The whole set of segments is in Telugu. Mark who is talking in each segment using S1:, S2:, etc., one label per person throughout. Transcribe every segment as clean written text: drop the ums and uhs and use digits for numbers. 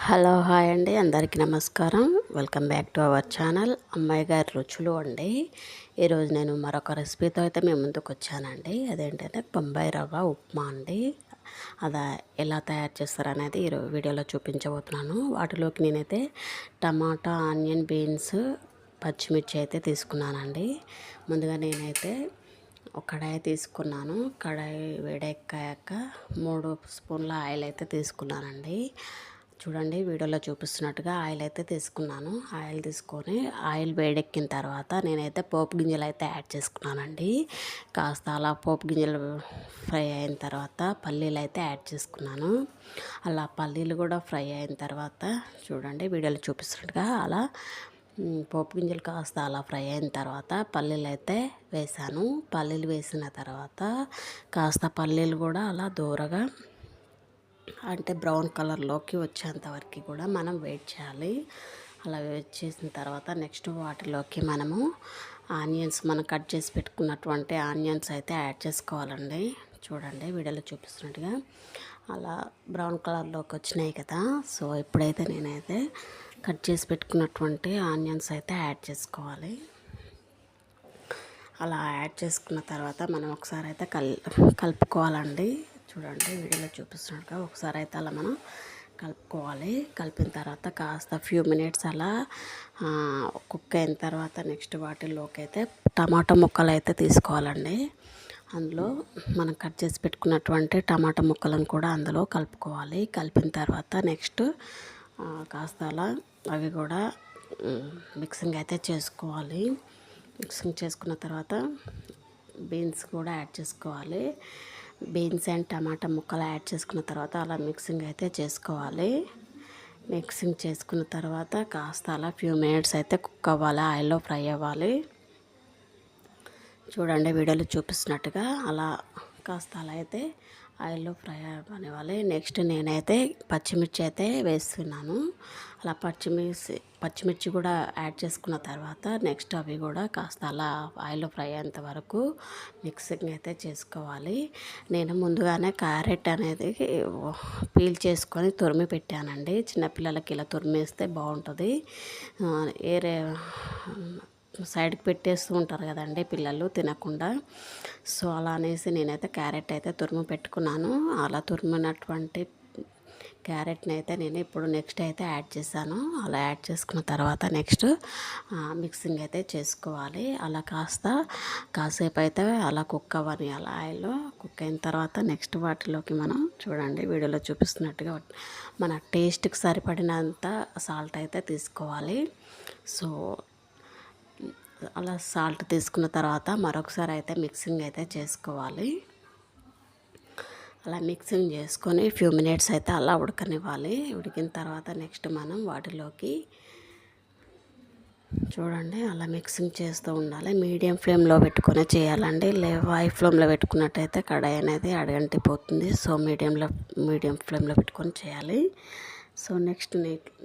S1: హలో హాయ్ అండి, అందరికీ నమస్కారం. Welcome back to our channel అమ్మాయి గారి రుచులు అండి. ఈరోజు నేను మరొక రెసిపీతో అయితే మేము ముందుకు వచ్చానండి. అదేంటంటే బొంబాయి రవ్వ ఉప్మా అండి. అది ఎలా తయారు చేస్తారనేది ఈరోజు వీడియోలో చూపించబోతున్నాను. వాటిలోకి నేనైతే టమాటా, ఆనియన్, బీన్స్, పచ్చిమిర్చి అయితే తీసుకున్నానండి. ముందుగా నేనైతే ఒక కడాయి తీసుకున్నాను. కడాయి వేడెక్కాక 3 స్పూన్ల ఆయిల్ అయితే తీసుకున్నానండి. చూడండి, వీడియోలో చూపిస్తున్నట్టుగా ఆయిల్ అయితే తీసుకున్నాను. ఆయిల్ తీసుకొని ఆయిల్ వేడెక్కిన తర్వాత నేనైతే పోపు గింజలు అయితే యాడ్ చేసుకున్నానండి. కాస్త అలా పోపు గింజలు ఫ్రై అయిన తర్వాత పల్లీలు అయితే యాడ్ చేసుకున్నాను. అలా పల్లీలు కూడా ఫ్రై అయిన తర్వాత చూడండి, వీడియోలో చూపిస్తున్నట్టుగా అలా పోపు గింజలు కాస్త అలా ఫ్రై అయిన తర్వాత పల్లీలు అయితే వేసాను. పల్లీలు వేసిన తర్వాత కాస్త పల్లీలు కూడా అలా దూరగా అంటే బ్రౌన్ కలర్లోకి వచ్చేంత వరకు కూడా మనం వెయిట్ చేయాలి. అలా వెయిట్ చేసిన తర్వాత నెక్స్ట్ వాటిలోకి మనము ఆనియన్స్, మనం కట్ చేసి పెట్టుకున్నటువంటి ఆనియన్స్ అయితే యాడ్ చేసుకోవాలండి. చూడండి, వీడియోలో చూపిస్తున్నట్టుగా అలా బ్రౌన్ కలర్లోకి వచ్చినాయి కదా. సో ఇప్పుడైతే నేనైతే కట్ చేసి పెట్టుకున్నటువంటి ఆనియన్స్ అయితే యాడ్ చేసుకోవాలి. అలా యాడ్ చేసుకున్న తర్వాత మనం ఒకసారి అయితే కలుపుకోవాలండి. చూడండి, వీడియోలో చూపిస్తున్నట్టుగా ఒకసారి అయితే అలా మనం కలుపుకోవాలి. కలిపిన తర్వాత కాస్త ఫ్యూ మినిట్స్ అలా కుక్ అయిన తర్వాత నెక్స్ట్ వాటిల్లోకి అయితే టమాటా ముక్కలు అయితే తీసుకోవాలండి. అందులో మనం కట్ చేసి పెట్టుకున్నటువంటి టమాటా ముక్కలను కూడా అందులో కలుపుకోవాలి. కలిపిన తర్వాత నెక్స్ట్ కాస్త అలా అవి కూడా మిక్సింగ్ అయితే చేసుకోవాలి. మిక్సింగ్ చేసుకున్న తర్వాత బీన్స్ కూడా యాడ్ చేసుకోవాలి. బీన్స్ అండ్ టమాటా ముక్కలు యాడ్ చేసుకున్న తర్వాత అలా మిక్సింగ్ అయితే చేసుకోవాలి. మిక్సింగ్ చేసుకున్న తర్వాత కాస్త అలా ఫ్యూ మినిట్స్ అయితే కుక్ అవ్వాలి, ఆయిల్లో ఫ్రై అవ్వాలి. చూడండి, వీడియోలో చూపిస్తున్నట్టుగా అలా కాస్త అలా అయితే ఆయిల్లో ఫ్రై అవ్వనివ్వాలి. నెక్స్ట్ నేనైతే పచ్చిమిర్చి అయితే వేస్తున్నాను. అలా పచ్చిమిర్చి కూడా యాడ్ చేసుకున్న తర్వాత నెక్స్ట్ అవి కూడా కాస్త అలా ఆయిల్లో ఫ్రై అయ్యేంత వరకు మిక్సింగ్ అయితే చేసుకోవాలి. నేను ముందుగానే క్యారెట్ అనేది పీల్ చేసుకొని తురిమి పెట్టానండి. చిన్నపిల్లలకి ఇలా తురిమేస్తే బాగుంటుంది. ఏరే సైడ్కి పెట్టేస్తూ ఉంటారు కదండి పిల్లలు తినకుండా. సో అలా అనేసి నేనైతే క్యారెట్ అయితే తురిమి పెట్టుకున్నాను. అలా తురిమినటువంటి క్యారెట్ని అయితే నేను ఇప్పుడు నెక్స్ట్ అయితే యాడ్ చేశాను. అలా యాడ్ చేసుకున్న తర్వాత నెక్స్ట్ మిక్సింగ్ అయితే చేసుకోవాలి. అలా కాసేపు అయితే అలా కుక్ అవ్వని అలా ఆయిల్లో కుక్ అయిన తర్వాత నెక్స్ట్ వాటిలోకి మనం చూడండి, వీడియోలో చూపిస్తున్నట్టుగా మన టేస్ట్కి సరిపడినంత సాల్ట్ అయితే తీసుకోవాలి. సో అలా సాల్ట్ తీసుకున్న తర్వాత మరొకసారి అయితే మిక్సింగ్ అయితే చేసుకోవాలి. అలా మిక్సింగ్ చేసుకొని ఫ్యూ మినిట్స్ అయితే అలా ఉడకనివ్వాలి. ఉడికిన తర్వాత నెక్స్ట్ మనం వాటిలోకి చూడండి అలా మిక్సింగ్ చేస్తూ ఉండాలి. మీడియం ఫ్లేమ్లో పెట్టుకొని చేయాలండి. హై ఫ్లేమ్లో పెట్టుకున్నట్టయితే కడాయి అనేది అడగంటిపోతుంది. సో మీడియం ఫ్లేమ్లో పెట్టుకొని చేయాలి. సో నెక్స్ట్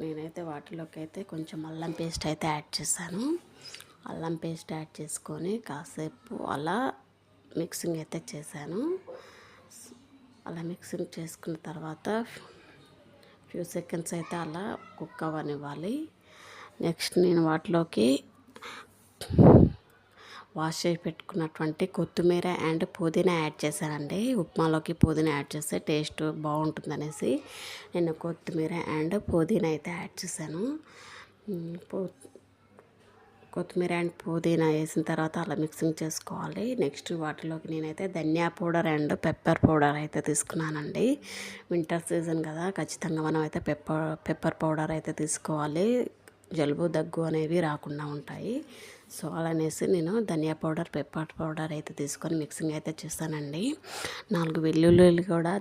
S1: నేనైతే వాటిలోకి అయితే కొంచెం అల్లం పేస్ట్ అయితే యాడ్ చేశాను. అల్లం పేస్ట్ యాడ్ చేసుకొని కాసేపు అలా మిక్సింగ్ అయితే చేశాను. అలా మిక్సింగ్ చేసుకున్న తర్వాత ఫ్యూ సెకండ్స్ అయితే అలా కుక్ అవ్వనివ్వాలి. నెక్స్ట్ నేను వాటిలోకి వాష్ చేసి పెట్టుకున్నటువంటి కొత్తిమీర అండ్ పుదీనా యాడ్ చేశానండి. ఉప్మాలోకి పుదీనా యాడ్ చేస్తే టేస్ట్ బాగుంటుందనేసి నేను కొత్తిమీర అండ్ పుదీనా అయితే యాడ్ చేశాను. కొత్తిమీర అండ్ పుదీనా వేసిన తర్వాత అలా మిక్సింగ్ చేసుకోవాలి. నెక్స్ట్ వాటిలోకి నేనైతే ధనియా పౌడర్ అండ్ పెప్పర్ పౌడర్ అయితే తీసుకున్నానండి. వింటర్ సీజన్ కదా, ఖచ్చితంగా మనం అయితే పెప్పర్ పౌడర్ అయితే తీసుకోవాలి. జలుబు దగ్గు అనేవి రాకుండా ఉంటాయి. సో అలా అనేసి నేను ధనియా పౌడర్, పెప్పర్ పౌడర్ అయితే తీసుకొని మిక్సింగ్ అయితే చేస్తానండి. 4 వెల్లుల్లిలు కూడా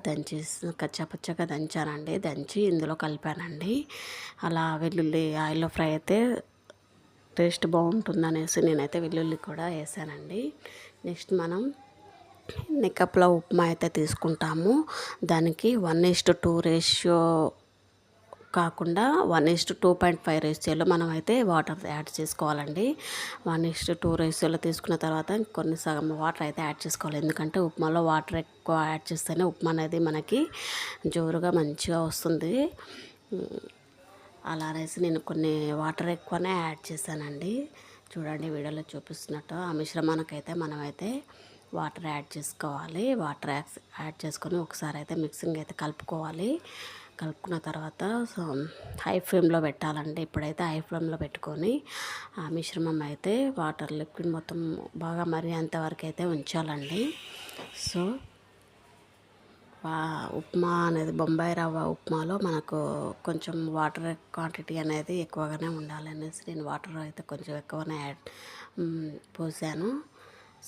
S1: కచ్చాపచ్చగా దంచానండి. దంచి ఇందులో కలిపానండి. అలా వెల్లుల్లి ఆయిల్లో ఫ్రై అయితే టేస్ట్ బాగుంటుందనేసి నేనైతే వెల్లుల్లి కూడా వేసానండి. నెక్స్ట్ మనం ఎన్ని కప్పుల ఉప్మా అయితే తీసుకుంటాము దానికి 1:2 రేషియో కాకుండా 1:2.5 రేషియోలో మనం అయితే వాటర్ యాడ్ చేసుకోవాలండి. 1:2 రేషియోలో తీసుకున్న తర్వాత కొన్ని సగం వాటర్ అయితే యాడ్ చేసుకోవాలి. ఎందుకంటే ఉప్మాలో వాటర్ ఎక్కువ యాడ్ చేస్తేనే ఉప్మా అనేది మనకి జోరుగా మంచిగా వస్తుంది. అలా అనేసి నేను కొన్ని వాటర్ ఎక్కువనే యాడ్ చేశానండి. చూడండి వీడియోలో చూపిస్తున్నట్టు ఆ మిశ్రమానికైతే మనమైతే వాటర్ యాడ్ చేసుకోవాలి. వాటర్ యాడ్ చేసుకొని ఒకసారి అయితే మిక్సింగ్ అయితే కలుపుకోవాలి. కలుపుకున్న తర్వాత హై ఫ్లేమ్లో పెట్టాలండి. ఇప్పుడైతే హై ఫ్లేమ్లో పెట్టుకొని ఆ మిశ్రమం అయితే వాటర్ లిక్విడ్ మొత్తం బాగా మరిగేంత వరకు అయితే ఉంచాలండి. సో ఉప్మా అనేది బొంబాయి రవ్వ ఉప్మాలో మనకు కొంచెం వాటర్ క్వాంటిటీ అనేది ఎక్కువగానే ఉండాలి అనేసి నేను వాటర్ అయితే కొంచెం ఎక్కువనే పోసాను.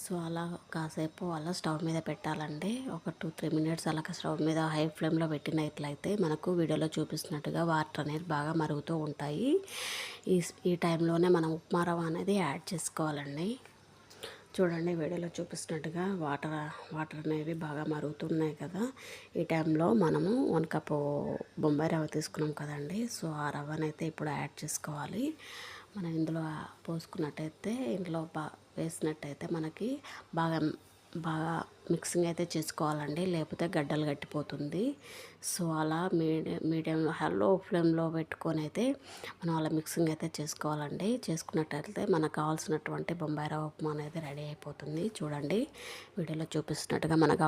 S1: సో అలా కాసేపు అలా స్టవ్ మీద పెట్టాలండి. ఒక 2-3 మినిట్స్ అలా స్టవ్ మీద హై ఫ్లేమ్లో పెట్టినట్లయితే మనకు వీడియోలో చూపిస్తున్నట్టుగా వాటర్ అనేది బాగా మరుగుతూ ఉంటాయి. ఈ టైంలోనే మనం ఉప్మా రవ్వ అనేది యాడ్ చేసుకోవాలండి. చూడండి వీడియోలో చూపిస్తున్నట్టుగా వాటర్ అనేవి బాగా మరుగుతున్నాయి కదా. ఈ టైంలో మనము 1 కప్పు బొంబాయి రవ్వ తీసుకున్నాం కదండి. సో ఆ రవ్వనైతే ఇప్పుడు యాడ్ చేసుకోవాలి. మనం ఇందులో పోసుకున్నట్టయితే ఇందులో వేసినట్టయితే మనకి బాగా బాగా మిక్సింగ్ అయితే చేసుకోవాలండి, లేకపోతే గడ్డలు కట్టిపోతుంది. సో అలా మీడియంలో హలో ఫ్లేమ్లో పెట్టుకొని అయితే మనం అలా మిక్సింగ్ అయితే చేసుకోవాలండి. చేసుకున్నట్టయితే మనకు కావాల్సినటువంటి బొంబాయి రవ్వ ఉప్మా అనేది రెడీ అయిపోతుంది. చూడండి వీడియోలో చూపిస్తున్నట్టుగా మనకు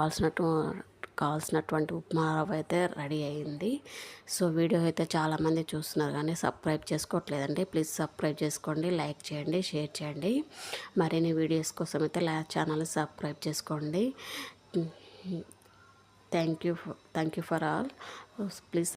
S1: కావాల్సినటువంటి ఉప్మా రవ్వ అయితే రెడీ అయింది. సో వీడియో అయితే చాలామంది చూస్తున్నారు కానీ సబ్స్క్రైబ్ చేసుకోవట్లేదండి. ప్లీజ్ సబ్స్క్రైబ్ చేసుకోండి, లైక్ చేయండి, షేర్ చేయండి. మరిన్ని వీడియోస్ కోసం అయితే ఛానల్ సబ్స్క్రైబ్ చేసుకోండి. Thank you for all. Please